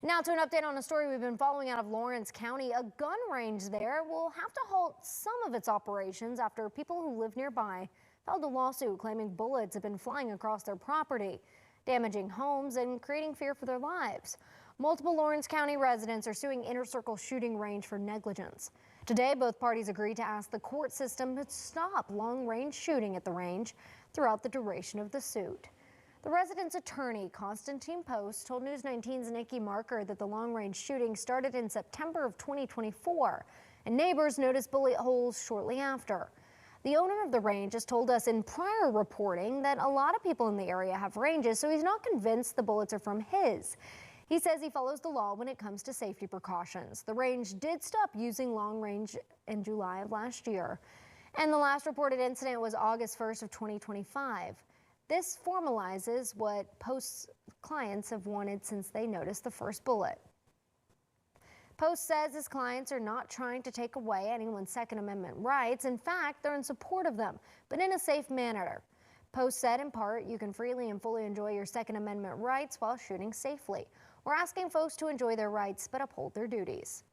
Now to an update on a story we've been following out of Lawrence County. A gun range there will have to halt some of its operations after people who live nearby filed a lawsuit claiming bullets have been flying across their property, damaging homes and creating fear for their lives. Multiple Lawrence County residents are suing Inner Circle Shooting Range for negligence. Today, both parties agreed to ask the court system to stop long-range shooting at the range throughout the duration of the suit. The resident's attorney, Constantine Post, told News 19's Nikki Marker that the long-range shooting started in September of 2024, and neighbors noticed bullet holes shortly after. The owner of the range has told us in prior reporting that a lot of people in the area have ranges, so he's not convinced the bullets are from his. He says he follows the law when it comes to safety precautions. The range did stop using long range in July of last year, and the last reported incident was August 1st of 2025. This formalizes what Post's clients have wanted since they noticed the first bullet. Post says his clients are not trying to take away anyone's Second Amendment rights. In fact, they're in support of them, but in a safe manner. Post said in part, you can freely and fully enjoy your Second Amendment rights while shooting safely. We're asking folks to enjoy their rights but uphold their duties.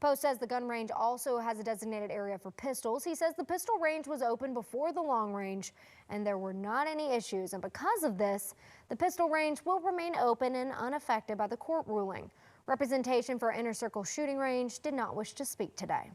Post says the gun range also has a designated area for pistols. He says the pistol range was open before the long range and there were not any issues. And because of this, the pistol range will remain open and unaffected by the court ruling. Representation for Inner Circle Shooting Range did not wish to speak today.